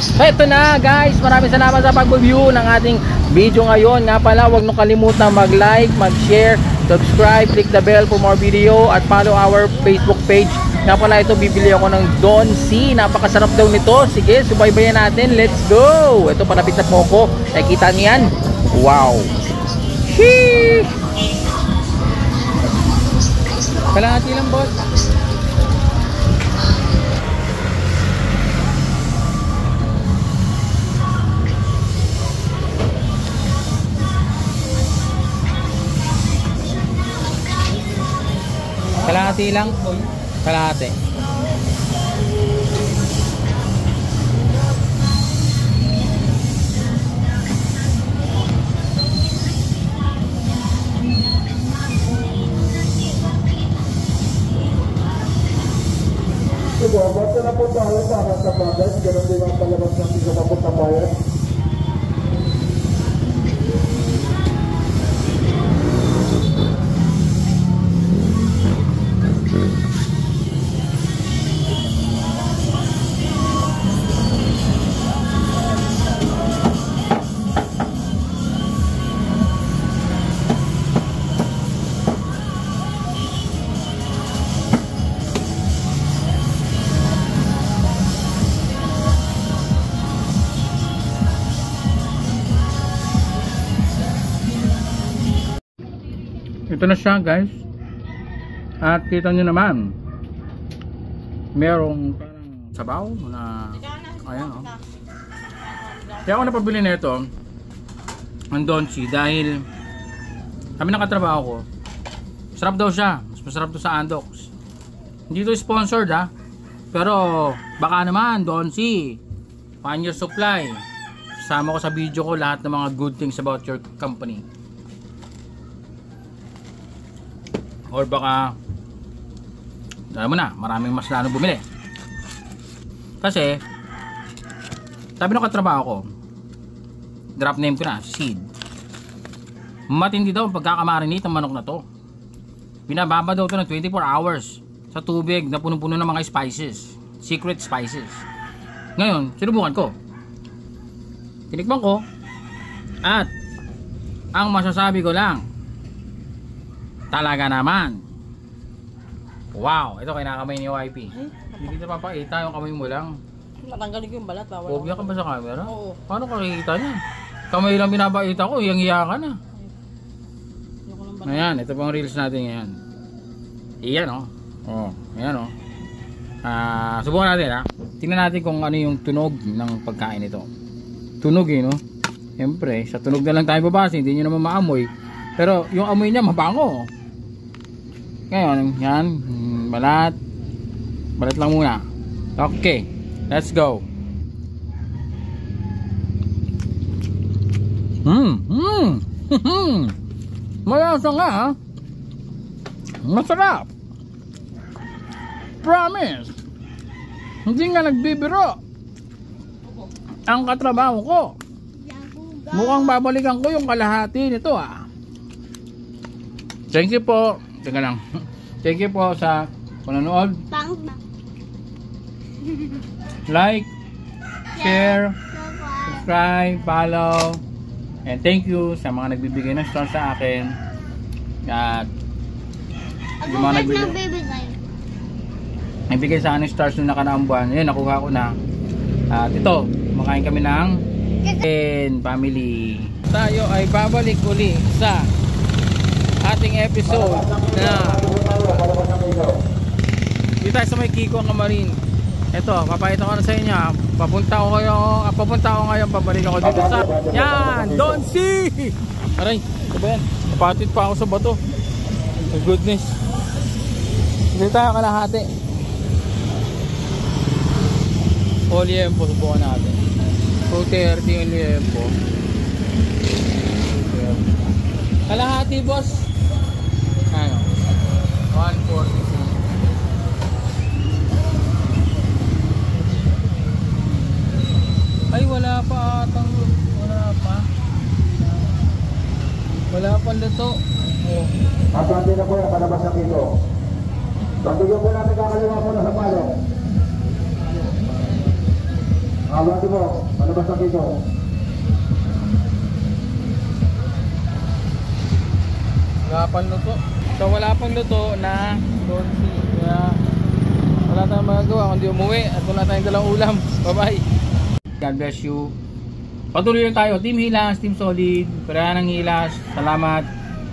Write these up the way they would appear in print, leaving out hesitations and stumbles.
So ito na guys, maraming salamat sa pag-view ng ating video ngayon. Nga pala, huwag nyo kalimutan mag-like, mag-share, subscribe, click the bell for more video, at follow our Facebook page. Nga pala, ito bibili ako ng Don C. Napakasarap daw nito. Sige, subaybayan natin. Let's go! Ito, palapit na po ako. Nakikita niyo yan? Wow! Sheesh! Kalahati lang, boss. Kalahati lang. Kalahati. Sige, basta na po tayo para sa bagay. Ganun din ang palabas natin sa papuntang bayan. Ito na siya guys. At kita nyo naman, merong parang sabaw na ayan o. Kaya ako napabili na ito ang Don C dahil kami nakatrabaho ko. Sarap daw siya. Mas masarap to sa Andox. Hindi to sponsored ha, pero baka naman Don C, find your supply. Sama ko sa video ko lahat ng mga good things about your company. Or baka alam mo na, maraming mas lalo bumili. Kasi sabi ng katrabaho ko, drop name ko na, Seed. Matindi daw ang pagkakamarinate ng manok na to. Binababa daw to ng 24 hours sa tubig na punong-puno ng mga spices, secret spices. Ngayon, sinubukan ko, tinikman ko, at ang masasabi ko lang, talaga naman, wow! Ito kinakamay ni YP. Hindi kita papakita, yung kamay mo lang. Natanggalin ko yung balat. Pobya ka ba sa camera? Oo. Paano kakikita niya? Kamay lang binabakita ko, iyang-iya ka na. Ayan, ito pang reels natin ngayon. Iyan o. Oh, ayan o. Subukan natin ha. Tingnan natin kung ano yung tunog ng pagkain ito. Tunog eh no. Siyempre, sa tunog na lang tayo babase, hindi nyo naman maamoy. Pero yung amoy niya mabango. Ngayon, yan, balat. Balat lang muna. Okay, let's go. Malasa nga ha. Masarap. Promise. Hindi nga nagbibiro ang katrabaho ko. Mukhang babalikan ko yung kalahati nito ah. Thank you po. Teka lang. Thank you po sa panonood. Like, share, subscribe, follow. And thank you sa mga nagbibigay ng stars sa akin. At yung mga nagbigay sa akin ng stars nung nakaraang buwan. Yun, nakuha ko na. At ito, makain kami ng family. Tayo ay babalik uli sa ating episode na dito tayo sa may Kiko ang Kamarin. Ito, papakita ko na sa inyo. Papunta ako ngayon, pabalik ako dito sa yan, Don C. Aray, ito ba yan? Napatid pa ako sa bato. My goodness. Dito tayo kalahati. O liempo, subukan natin. 230 yung liempo. Kalahati boss. Ano? 140. Ay wala pa atang, wala pa luto. Oh. Abante na po yan, palabas na Kiko. Pagtigyan po natin kakaliwa po na sa palo. Awati mo, palabas ang kito. Wala pang luto. So wala pang luto na Dolce. Kaya wala tayong magagawa kundi umuwi at wala tayong dalang ulam. Bye bye. God bless you. Patuloy lang tayo. Team Hilas, Team Solid. Kaya ng Hilas. Salamat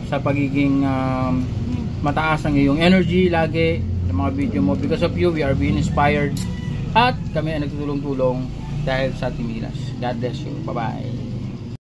sa pagiging mataas ang iyong energy lagi sa mga video mo. Because of you, we are being inspired. At kami ay nagtutulong-tulong dahil sa Team Hilas. God bless you. Bye bye.